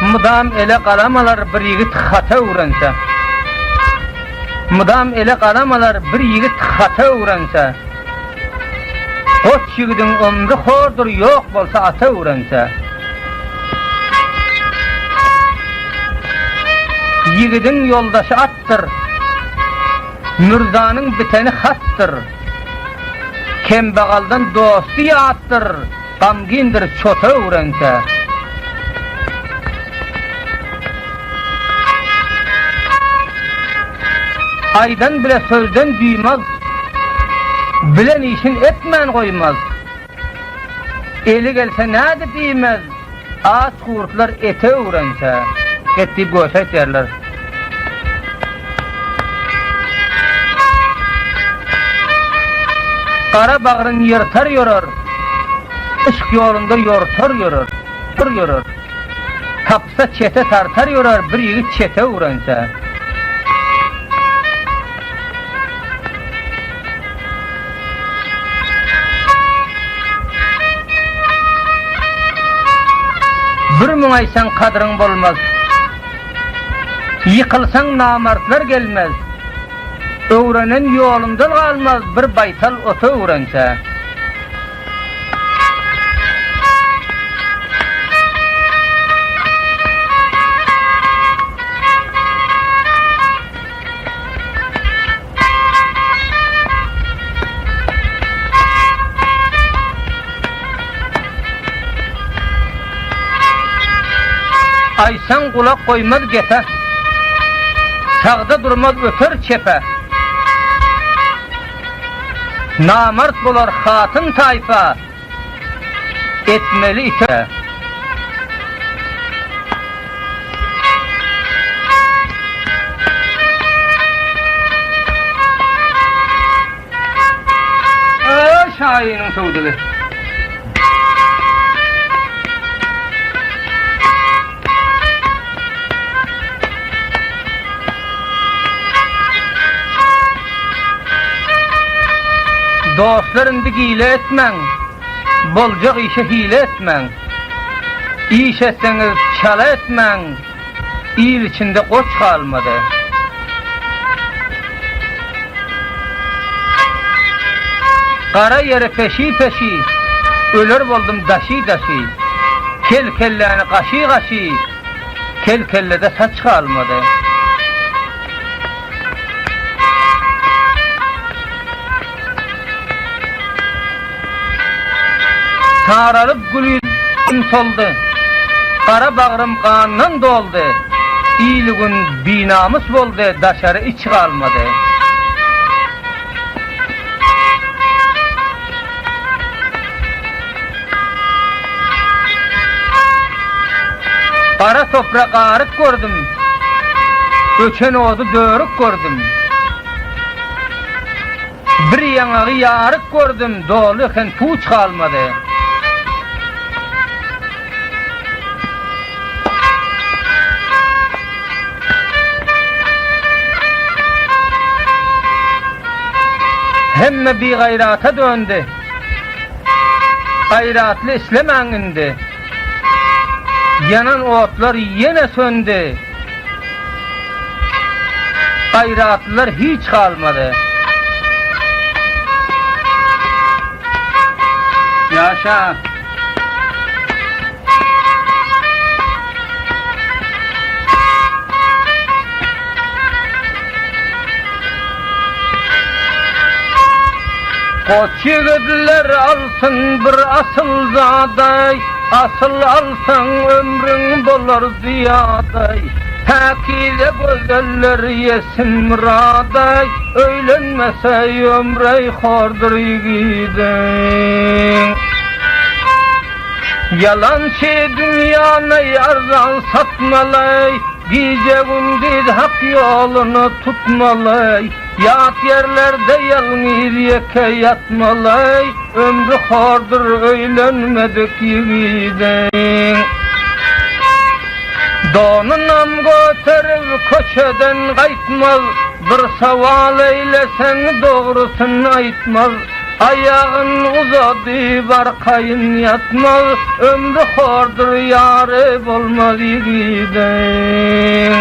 Mudam ele kalamalar bir yigit hata uğransa. Mudam ele kalamalar bir yigit hata uğransa. Koç yigidin ömrü hordur yok bolsa ata uğransa. Yigidin yoldaşı attır. Mürzanın biteni hattır. Kembagaldan dostu yağıttır. Gamgindir çota uğransa. Aydan bile sözden duymaz. Bilen işin etmen koymaz. Eli gelse ne de bilmez. Ağaç kurtlar ete uğransa. Etti goşa derler. Kara bağrın yırtar yorar. Işık yolunda yortar yorar. Tapsa çete tartar yorar. Bir yigit çete uğransa. Bir müngaysan kadrın bolmaz. Yıkılsan namartlar gelmez. Öğrenen yolundan kalmaz. Bir baytal ota uğransa. Aysan kulak koymaz gepe. Sağda durmaz öter çepe. Namart bolar hatın tayfa. Etmeli ite. Şairinin sövdülü. Dostlarındı hile etmen, bolcak işe hile etmen. İş etseniz çala etmen, il içinde koç kalmadı. Kara yere peşi, ölür buldum daşı. Kel kelleni kaşı, kel kellede saç kalmadı. Saralıp gülüyüm soldu. Kara bağrım kandan doldu. İyiliğin binamus boldu. Daşarı iç kalmadı. Kara toprak ağrık gördüm. Öçen odu dörük gördüm. Bir yanağı yarık gördüm. Doluyken puç kalmadı. Hemme bir gayrata döndü. Gayratlı İslam indi. Yanan otlar yine söndü. Gayratlılar hiç kalmadı. Yaşa. Koç yigitler alsın bir asıl zaday. Asıl alsan ömrün bolar ziyaday. Takide gözeller yesin muraday. Öylenmese ömrey hordur yigidin. Yalan şey dünyana yarzan satmalay. Gece gündüz hak yolunu tutmalay. Yat yerlerde yalnız yeke yatmalay. Ömrü hordur öylenmedik yigidin. Donunam götürüp köçeden kaytmaz. Bir saval eylesen doğrusunu aytmaz. Ayağın uzadı barkayın yatmaz, ömrü hordur yarı bolmaz yiğidin.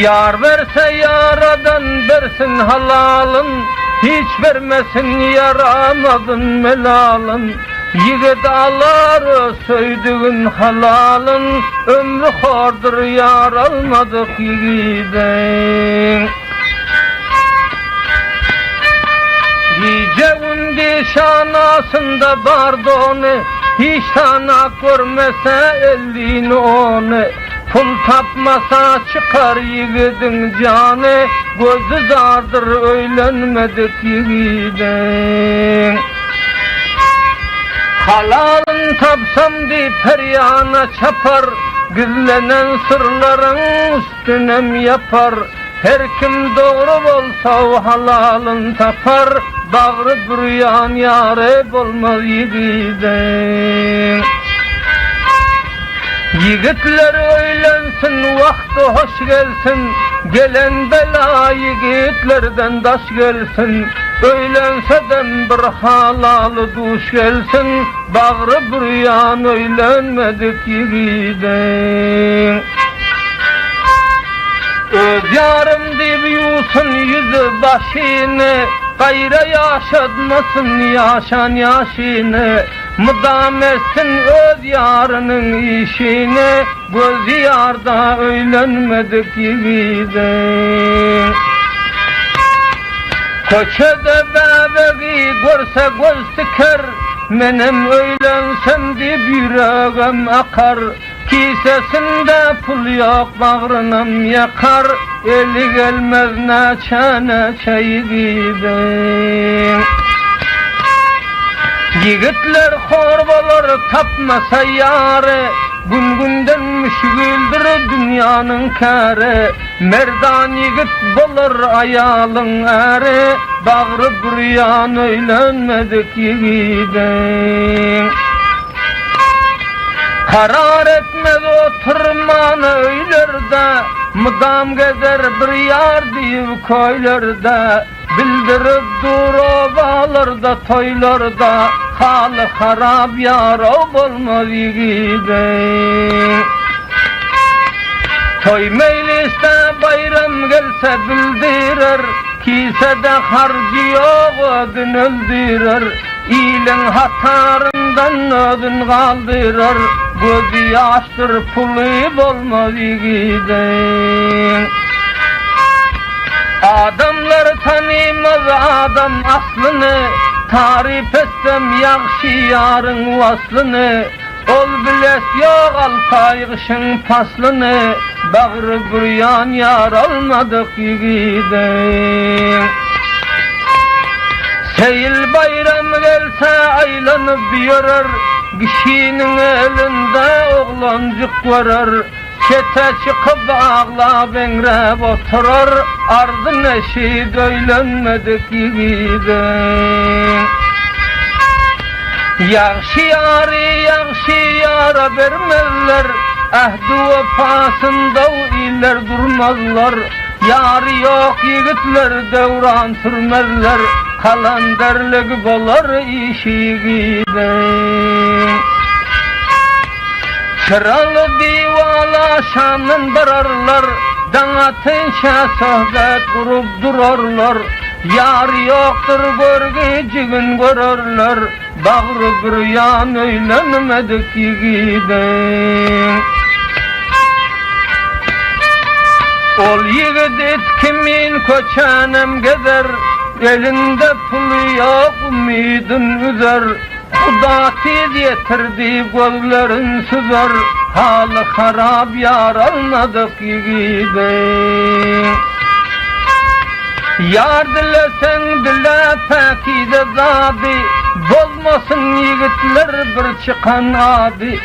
Yar verse yaradan versin halalın, hiç vermesin yaramadın melalın. Yiğit alar söydüğün halalın, ömrü hordur yar almadık yiğidin. Yiyeceğin şanasında bardı onu, hiç sana görmese elini onu. Pul tapmasa çıkar yiğidin canı, gözü zardır öylenmedik yiğidin. Halalın tapsam deyip her yana çapar, gizlenen sırların üstünem yapar. Her kim doğru olsa o halalın tapar, bağrı büryan yâre olmaz yiğidin. Yiğitler öylensin, vakti hoş gelsin, gelen bela yiğitlerden daş gelsin. Öylenseden bir halalı duş gelsin, bağrı büryan öylenmedik yiğidin. Öz yarım deyip yusun yüzü başını, gayra yaşatmasın yaşan yaşını. Mıdam etsin öz yarının işini, göz yarda öylenmedik yiğidin. Köçede bebeği görse göz diker, menem öylensem deyip yüreğim akar. Kisesinde pul yok bağrınam yakar, eli gelmez neçe neçe yiğidin. Yiğitler horbalar tapmasa yarı, gün günden müşgüldür dünyanın kârı. Merdan yiğit bolur ayalın eri, bağrı büryan öylenmedik yiğidin. Karar etmez oturmanı öylerde, mıdam gezer bir yar deyip köylerde. Bildirip dur ovalarda toylarda, halı harap yar olmaz yiğidin. Toy mecliste bayram gelse bildirir, kisede harcı yok ödün öldürür. İyilin hatarından ödün kaldırır, gözü yaştır pulu olmaz yiğidin. Adamlar tanımaz adam aslını, tarif etsem yakşı yarın vaslını. Ol biles yok alpayğışın paslını, bağrı büryan yar almadık yiğidin. Seyil bayram gelse aylanıp yürür, kişinin elinde oğlancık varır. Çete çıkıp ağlap engrep oturur, ardın eşit öylenmedik yiğidin. Yakşı yara vermezler, ehdi vefasında iler durmazlar. Yarı yok yiğitler devran sürmezler, kalan derlik bolar işi yiğidin. Çıralı divala şanın bararlar, danatınşa sohbet kurup durarlar. Yar yoktur görgeciğin görürler, bağrı büryan öylenmedik yiğidin. Ol yiğit kimin köçenem gezer, elinde pulu yok umidin üzer. Huda tiz yetirdi gözlerin süzer, halı harap yar almadık yiğidin. Yar dilesen dile pekide zadi, bozmasın yiğitler bir çıkan adi.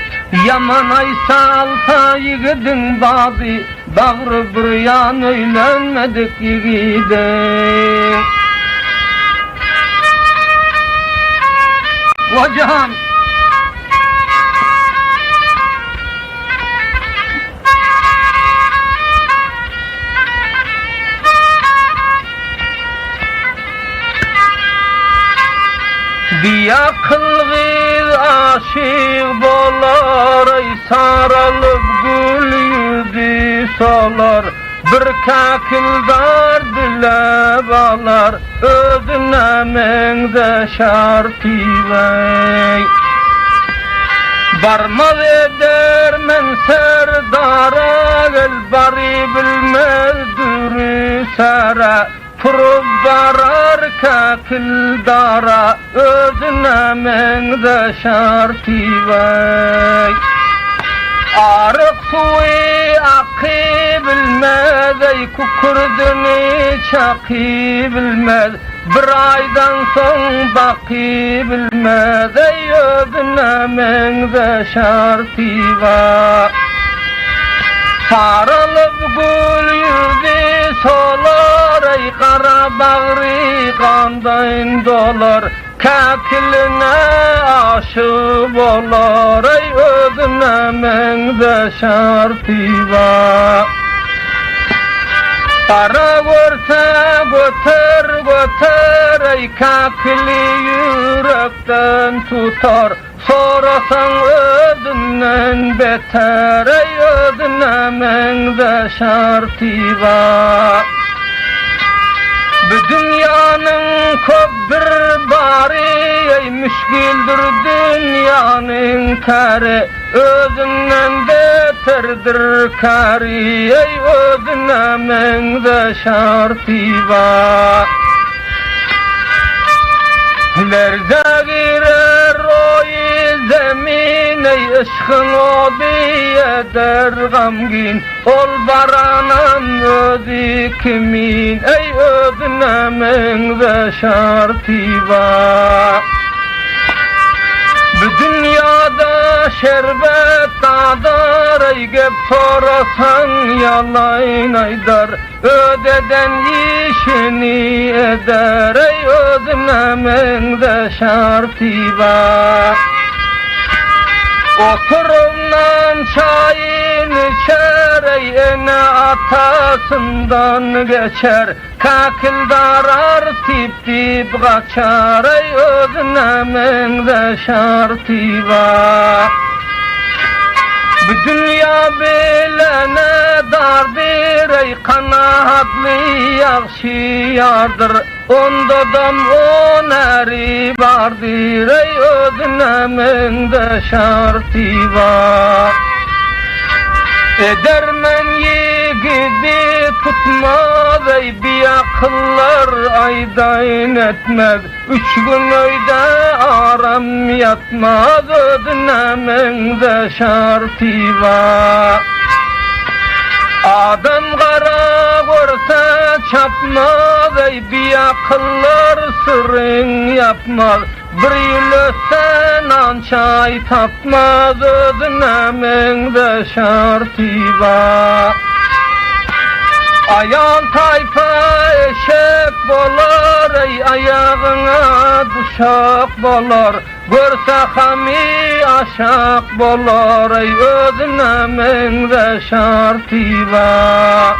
Yaman aysa alsa yiğidin badi, bağrı büryan öylenmedik yiğidin. Hocam solar, ey saralıp gül yüzü solar. Bir kakildar dile bağlar, özüne mengde şartı vey. Barmaz eder men serdara, gel bari bilmez dürü sara. Turup barar kakildara, özüne mengde şartı vey. Arık suyu akı bilmez, ey kukurdunu çakı bilmez. Bir aydan son bakı bilmez, ey özüne mengde şartı var. Sarılıp gül yüzü solar, ey kara bağrı kandan dolar. Kakiline aşık olar, ey özüne mengde şartı var. Kara görse götür götür, ey kakili yürekten tutar. Sorasan özünden beter, ey özüne mengde şartı var. Bu dünyanın köp bir bari, ey müşkildir dünyanın kari. Özünden beterdir kari, ey özüne mengde şartı var. Lerze girer oy zemin, ey ışkın odu eder gamgin. Ol baranam özü kimin, ey özüne mengde şartı var. Bu dünyada şerbet dadar, ey gep sorasan yalan aydar. Ödeden işini eder, ey özüne mengde şartı var. Oturumdan çayın içer, ey ene atasından geçer. Kakildar tip tip kaçar, ey özüne mengde şartı var. Bu dünya bilene dardır, ey kanaatlı yakşı yardır. Ondadan on eri vardır, ey özüne mengde şartı var. Edermen yigidi tutmaz, ey bir akıllar aydayn etmez. 3 gün öyde aram yatmaz, özüne mengde şartı var. Adam kara görse çapmaz, ey bir akıllar sırrın yapmaz. Bir yıl ötse nan çay tapmaz, özüne mengde şartı var. Ayağın tayfa eşek bolar, ey ayağına düşak bolar. Görse hami aşak bolar, ey özüne mengde şartı var.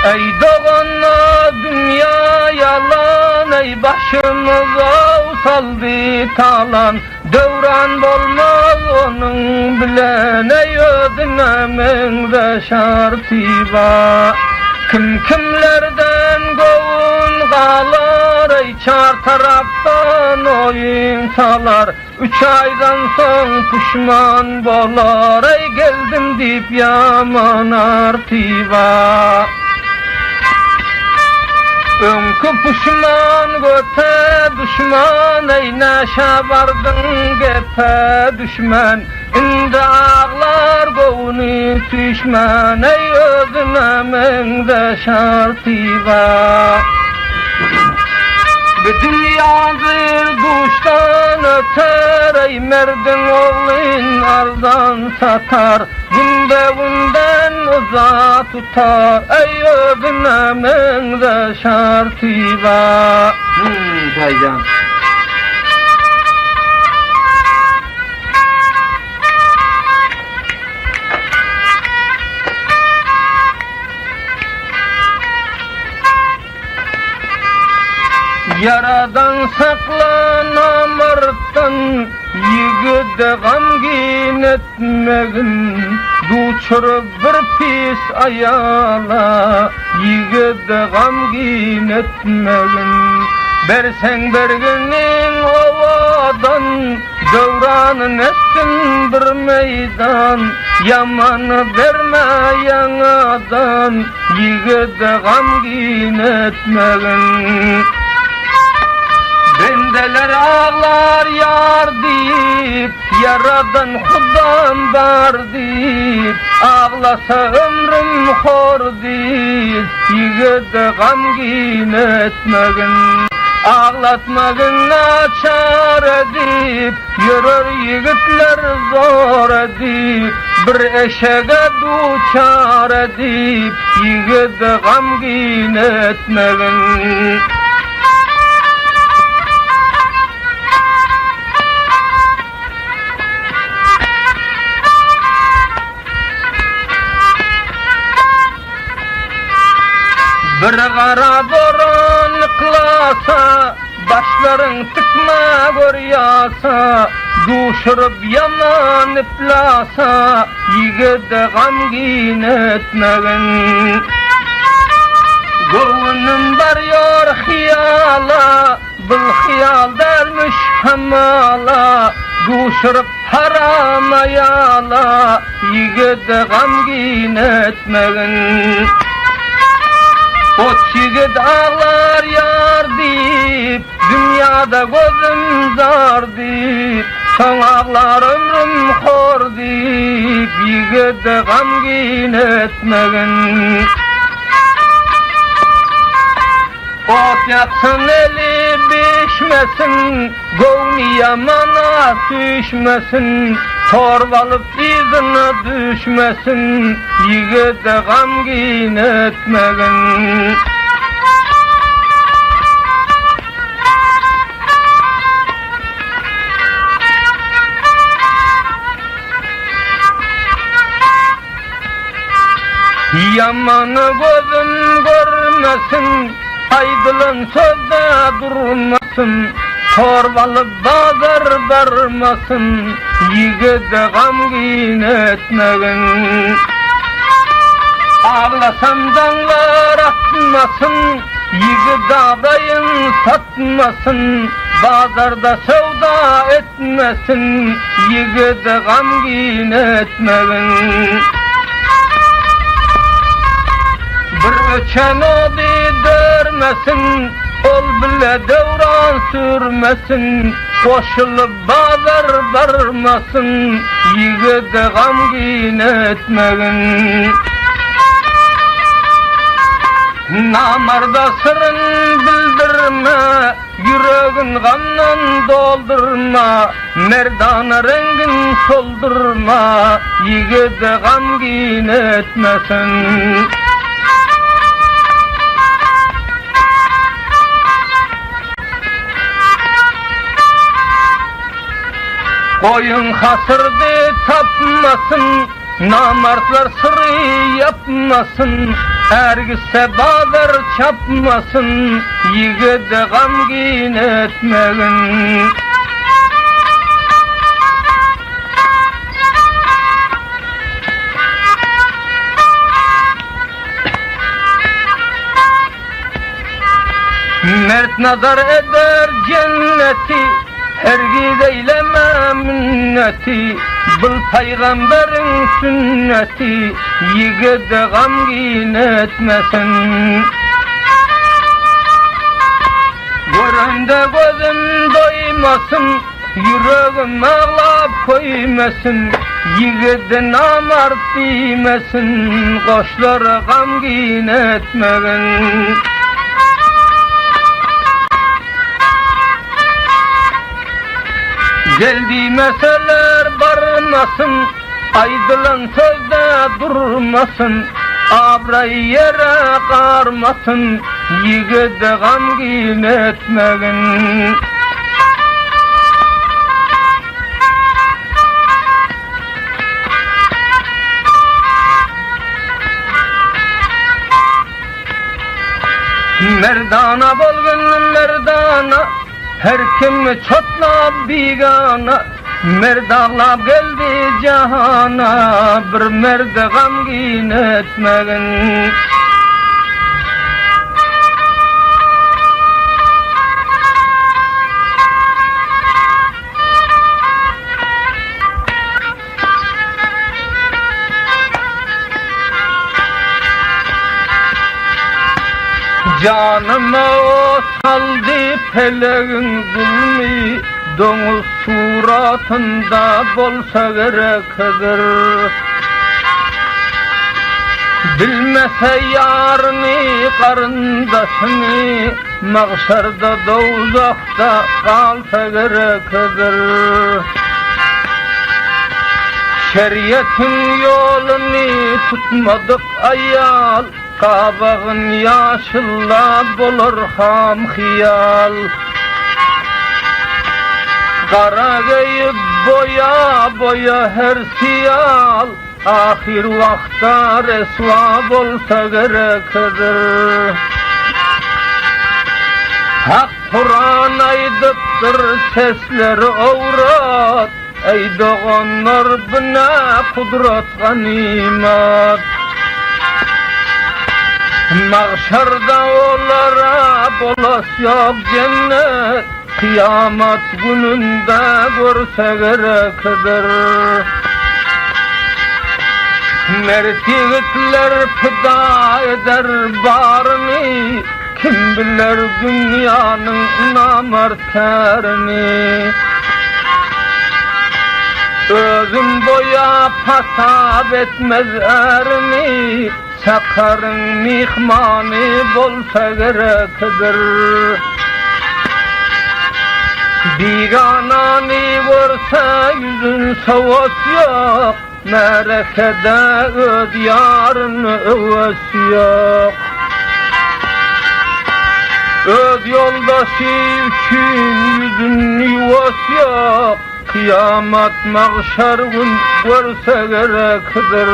Ey doğanla dünya yalan, ey başımıza saldı talan. Devran bolmaz onun bilen, ey özüne mengde şartı var. Kim kimlerden govun kalar, ey çar taraftan oyun salar. 3 aydan son pişman bolar, ey geldim deyip yaman artı var. Önkü pişman göte düşman, ey neşe vardın gepe düşman. İndi ağlar govunu düşman, ey özüne mengde şartı var. Bu dünyadır duştan öter, ey merdin oğlun ardan satar. Günde günden uza tutar, ey özüne mengde şartı var. Taycan. Yaradan sakla namertten, yigit Yigide gamgin etmegin duçurup bir pis ayala. Yigide gamgin etmegin bersen berginin ovadan dövranın etsin bir meydan. Yamanı verme yanadan yigide gamgin etmegin. Bendeler ağlar yar deyip yaradan Hudam var deyip ağlasa ömrüm hor deyip yigide gamgin etmegin. Ağlatmagın naçar edip yürür yigitler zor edip bir eşeğe duçar edip yigide gamgin etmegin. Bir qara boran qılasa, başların tıkma görýasa, duşurup yaman iplasa, yigide gamgin etmegin. Gönlüm baryor hiyala, bil hiyal dermiş hamala, duşurup haram ayala, yigide gamgin etmegin. Ot yigit ağlar yar deyip, dünyada gözüm zar deyip, son ağlar ömrüm hor deyip, yigide gamgin etmegin. Ot yaksın eli bişmesin, gövni yamana düşmesin, torbalıp izine düşmesin, yigide gamgin etmegin. Yamanı gözüm görmesin, aydılın sözde durmasın, torbalı bazar barmasın, yigide gamgin etmegin. Ağlasam danlar atmasın, yigit ağrayın satmasın, bazarda sevda etmesin, yigide gamgin etmegin. Bir öçen odi dörmesin, ol bile devran sürmesin, koşulup bazar barmasın, yigide gamgin etmegin. Namarda sırrın bildirme, yüreğin gamdan doldurma, merdana rengin soldurma, yigide gamgin etmesin. Koyun hasırdı tapmasın, namartlar sırrı yapmasın, ergise bazar çapmasın, yigide gamgin etmegin. Mert nazar eder cenneti, hergiz eyleme minneti, bil peygamberin sünneti, yigide gamgin etmesin. Görende gözüm doymasın, yüreğim ağlap koymasın, yigide namart deymesin, koşlara gamgin etmegin. Geldi meseleler barmasın, aydılan sözde durmasın, abrayı yere karmasın, yigide gamgin etmegin. Merdana bolgun merdana, her kim çotlap bigana, Merd ağlap geldi cahana, bir merd gamgin etmegin. Canıma o saldı peleğin zulmü, domuz suratında bolsa gerekdir. Bilmese yarını, karındaşını, mahşerde dozakta kalsa gerekdir. Şeriyetin yolunu tutmadık ayal, kabağın yaşılla bolur ham hiyal. Kara geyip boya boya her siyal, ahir vakta resva bolsa gerekdir. Hak Kur'an aydıptır sesleri avrat, ey doğanlar bina kudret ganimat. Mahşerda olara bolas yok cennet, kıyamet gününde görse gerekdir. Mert yigitler fida eder barını, kim bilir dünyanın namertlerini. Özüm boya pasab etmez erini, sakarın mihmanı bolsa gerekdir. Biganani vursa yüzün soğut yok, merekede öz yarını övesi yok. Öz yoldaşı için yüzün yuvası yok, kıyamet mahşer gün görse gerekdir.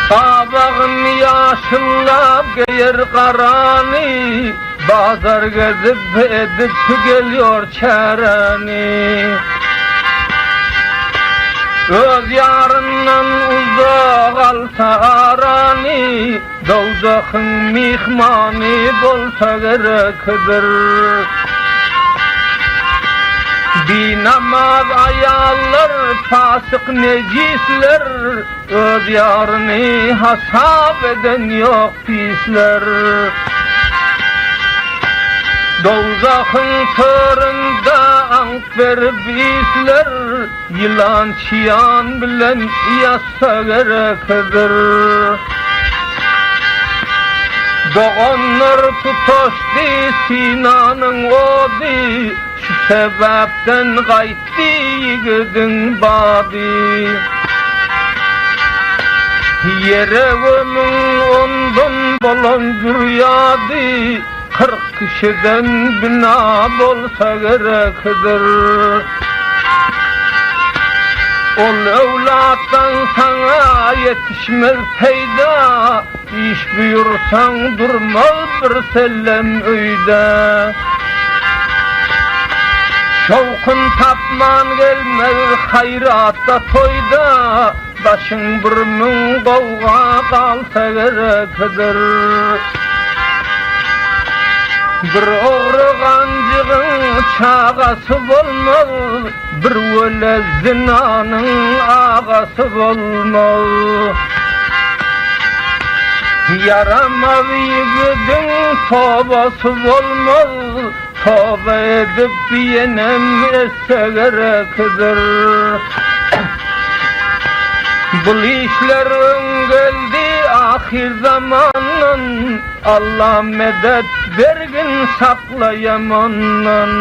Kabağın yaşıllap geyer karanı, bazar gezip edip geliyor çareni. Öz yarından uzak alsa arani, dozakın mihmanı bolsa gerekdir. Dinamaz ayallar, fasık necisler, öz yarını hasap eden yok pisler. Dozakın sırında ank verip isler, yılan çiyan bilen yassa gerekdir. Doğanlar tutuştu Sinan'ın odi, şu sebepten gaytti yigidin badi. Yere gömün ondan bolan güryadı, 40 kişiden bina bolsa gerekdir. Ol evlattan sana yetişmez peyda, iş buyursan durmaz bir sellem öyde. Şovkun tapman gelmez hayratta toyda, başın burnun kavga kalsa gerekdir. Bir oğru gancığın çağası olmaz, bir öyle zinanın ağası olmaz. Yaramaz yigidin tobası olmaz, tövbe edip yenem etse gerekdir. Bu işlerin geldi ahir zamanın, Allah medet vergin saklayamanın.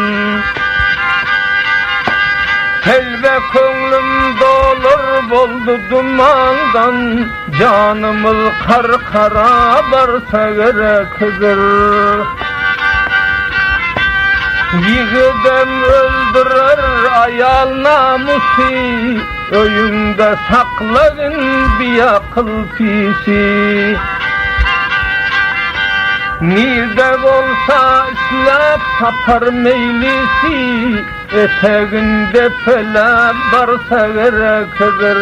Telve ko'nglim dolur boldu dumandan, canımız qarqara barsa gerekdir. Yigidem öldürür ayal namusi, öyünde saklayın bir akıl pisi. Nirde olsa islap tapar meylisi, eteginde felek barsa gerekdir.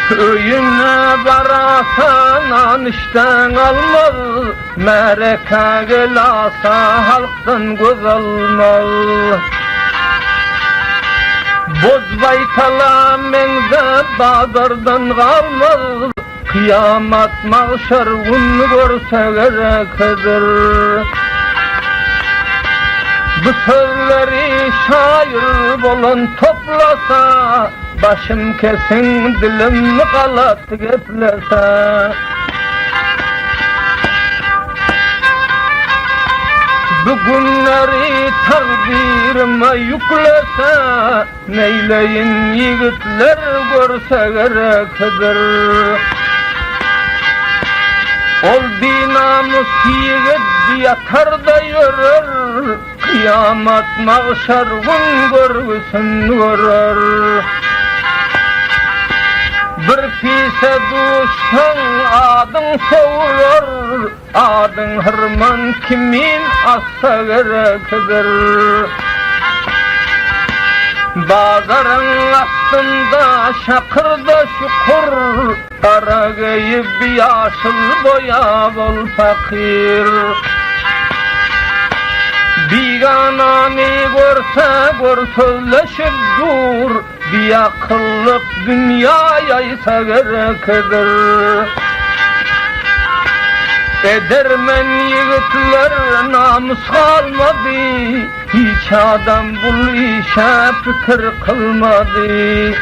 Köyüne barasan anıştan almaz, mereka gelasa halktan göz almaz. Bozbaytala mengde bazardan kalmaz, kıyamet mahşer gün görse gerekdir. Bu sözleri şair bolan toplasa, başım kesin dilim kalat geplese. Bu günleri takdirime yüklese, neyleyin yigitler görse gerekdir. Ol dinamus yigit yatar da yürür, kıyamet mahşer gün görgüsün görür. Bir fise duştan adın soğur, adın hırman kimin assa gerekdir. Bazarın aslında şakırda şukur, kara giyip yaşıl boya bol fakir. Biganani görse gör sözleşip dur, bir akıllık dünyaya ise gerekdir. Edermen yigitler namus kalmadı, hiç adam bul işe fikir kılmadı.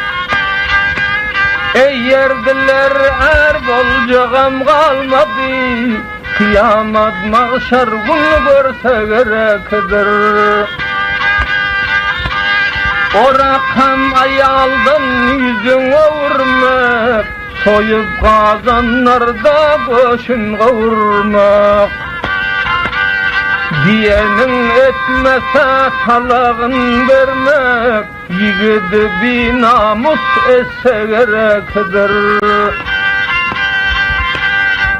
Yerdiler bolcağım kalmadı, kıyamet mahşer gün görse gerekdir. O rakam ayaldan yüzüne vurmak, soyup kazanlarda boşun kavurmak. Diyenin etmese talağın vermek, yigidi bir namus etse gerekdir.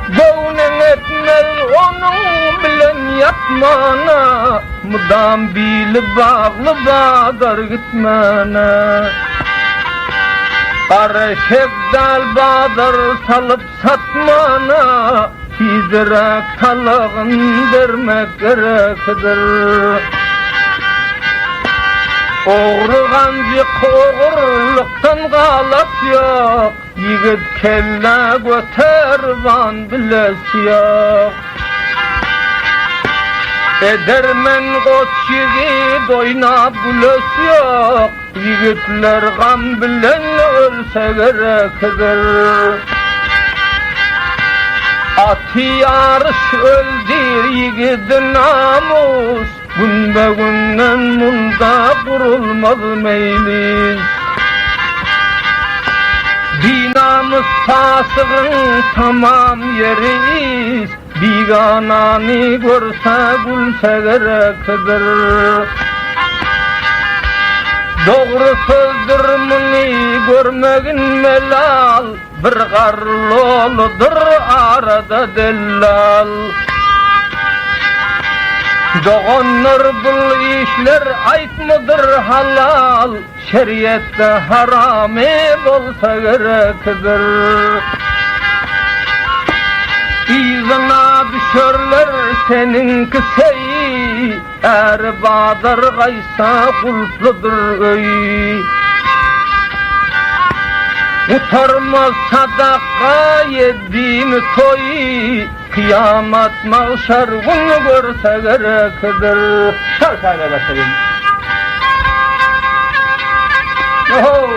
Gönlün etmez onun bilen yatmana, mudam bili bağlı bağdar gitmene. Karışık dal bağdar salıp satmana, hidrak talağın vermek gerekdir. Oğru gancık oğurluktan galat yok, yigit kelle göter van bilesi yok. Edermen koç yigit oynap gülesi yok, yigitler gam bilen ölse gerekdir. Atı yarış öldür yigidin namus, gün be günden munda kurulmaz meyliz. Dinamız fasığın tamam yeriz, biganani görse gülse gerektir. Doğru sözdür muni görmegin melal, bir garlı oludur arada dellal. Doğanlar bul işler aytmıdır halal, şeriyette harami bolsa gerekdir. İzına düşörler seninki seyi, er bağdar gaysa kulpludur öy. Utarmaz sadaka yediğini toy, kıyamet mahşer gün görse gerektir. Çal sayla başlayalım. Oho!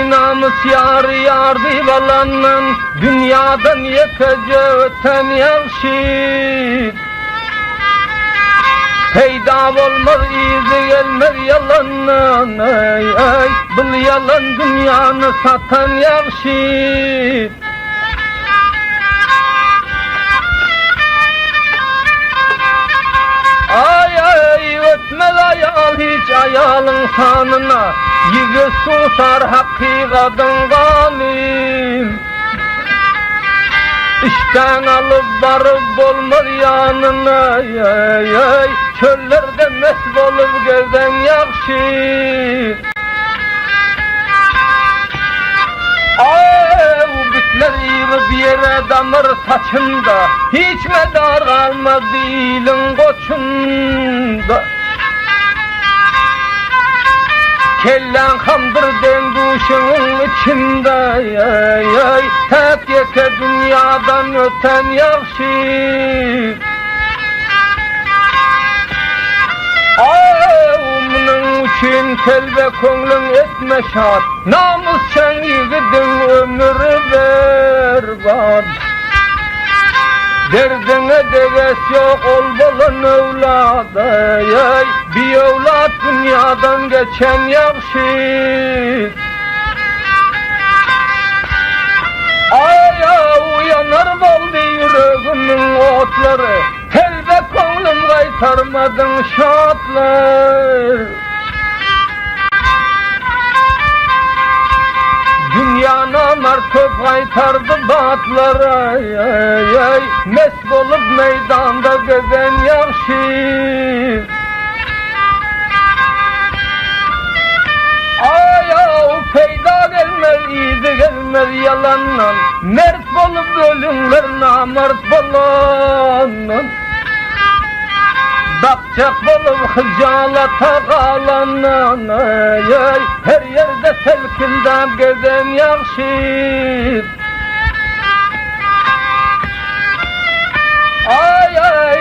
Namus yar yar divalanın, dünyadan yetece öten yalşit. Peyda olmaz izi gelmez yalanın, ay ay. Bu yalan dünyanı satan yalşit. hiç ayalın sanına, yigit susar hakkikatin galim. İşten alıp barıp bolmaz yanına, çöllerde mest bolup gezden yakşı. Bitler yığıp yere damır saçında, hiç medar kalmadı dilin koçunda. Kellen hamdır denguşunun içinde, tek yeke dünyadan öten yakşı. Bunun için telve konglun etme şart, namus sen yigidin ömrü berbat. Derdine deges yok ol bolun evladı, bir evlat dünyadan geçen yakşı. Uyanar boldu yüreğimin otları, telve konglum kaytarmadın şartlar. Dünya namar top kaytardı batlara, mest bolup meydanda gezen yakşı. Peyda gelmez, izi gelmez yalanla, mert bolup ölümler namert bolanla. Bakacak bolup hıcalata kalanla, her yerde telkilden gezen yakşı.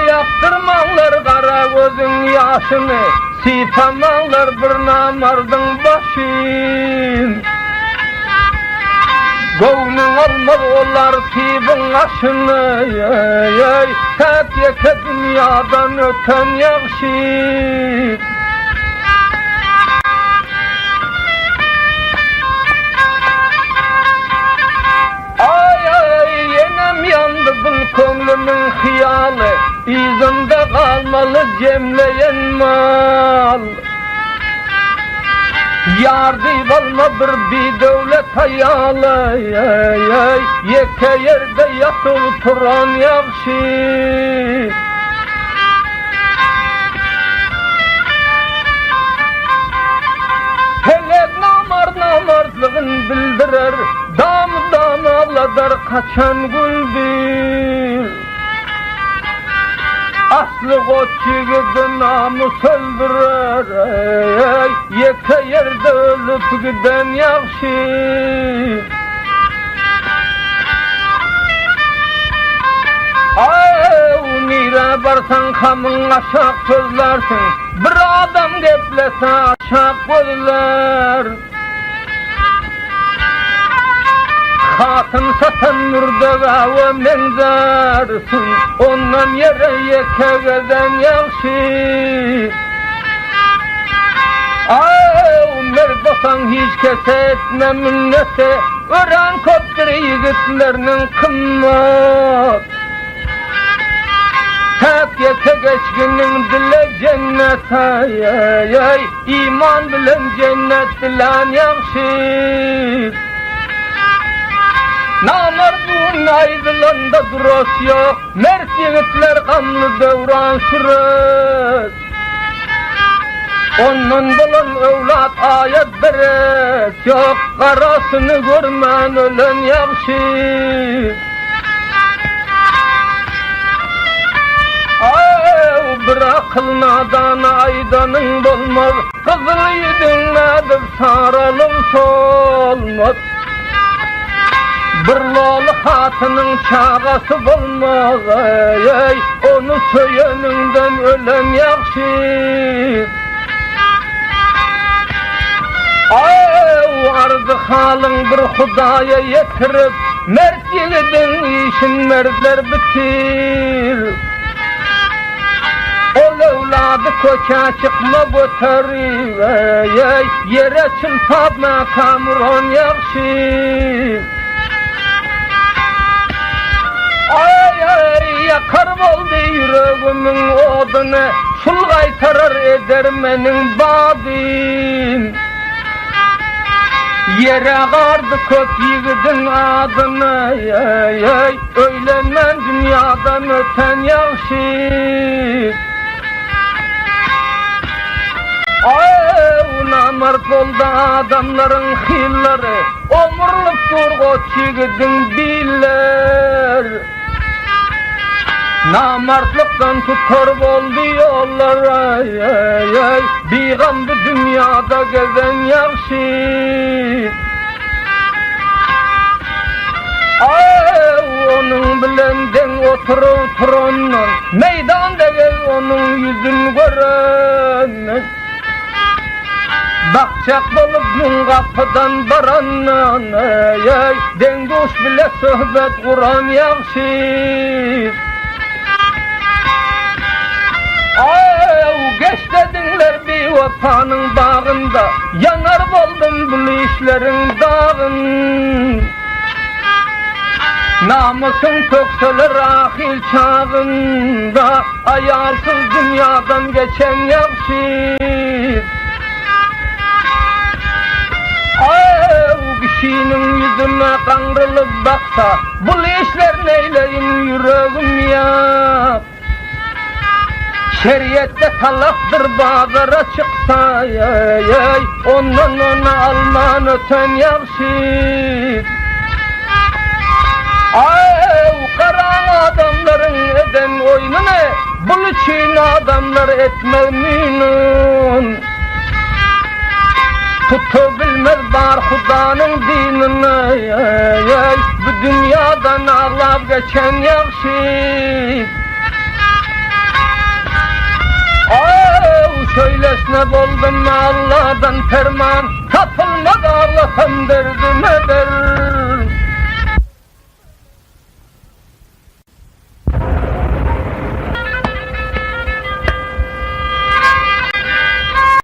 Yaptırmanlar kara gözün yaşını, sipamanlar bir namardın başın. Gönlün olmaz olar tibin aşını, tek yeke dünyadan öten yakşı. Yenem yandı bu konglümün hiyalı, izinde kalmalı cemleyen mal. Yardım olma bir devlet hayalı, yeke yerde yatıp turan yakşı. Hele namardlığın bildirer, dam ağladar kaçan güldür. Aslı koç yigidi namus öldürer, yeke yerde ölüp giden yakşı. Nire barsan kamın aşak sözlersin, bir adam geplese aşak gözler. Hatın satan mürdeğe ve menzersin, ondan yere yeke gezen yakşı. Mert olsan hiç kese etme minnete, ören koptur yigitlerinin kımmat. Tek yeke geçkinin dile cennet, iman bilen cennet dilen yakşı. Namardun aydılanda duros yok, mert yigitler kanlı devran sürür. Onun bulan evlat ayet beres yok, karasını görmen ölen yakşı. Bırakıl nadan aydanın bolmaz, kızıl yedin edip saralım solmaz. Bir lol hatının çağası bolmaz, onu söyönünden ölen yakşı. Ardı halın bir Hudaya yetirip, mert yigidin işin mertler bitir. Ol evladı koça çıkma götürüver, yere çılpap makamron yakşı. yakar boldy yüreğimin oduny, şul gaýtarar eder meniň babym. Yere gardy köp ýigidin adyny, öýle men dünýadan öten ýagşy. Namart boldy adamlaryň hyllary, omurlyp durgoç ýigidin diller. Namartlykdan tutar boldy ýollar, biğam bu dünýada gezen ýagşy. Onuň bilen deň oturup turandan, meýdanda gel onuň ýüzün gören. Bakçak bolup nun kapıdan barandan, dengoş bile söhbet kuran ýagşy. Geç dedinler bir vefanyň bagynda, yanar boldum bu işleriň dağın. Namusyň tökseler ahil çağında, ayalsız dünýadan geçen ýagşy. Kişinin yüzüne kaňrılıp baksa, bu işler neyleyin yüreğim yak. Şeriette talakdır bazara çıksa, ondan ona alman öten ýagşy. Karan adamların eden oyununu, bul için adamlar etmez minun. Tutu bilmez bar Hudanın dinini, bu dünyadan ağlap geçen ýagşy. Şöylesine boldum Allah'dan ferman, tapılmaz ağlasam derdime derman.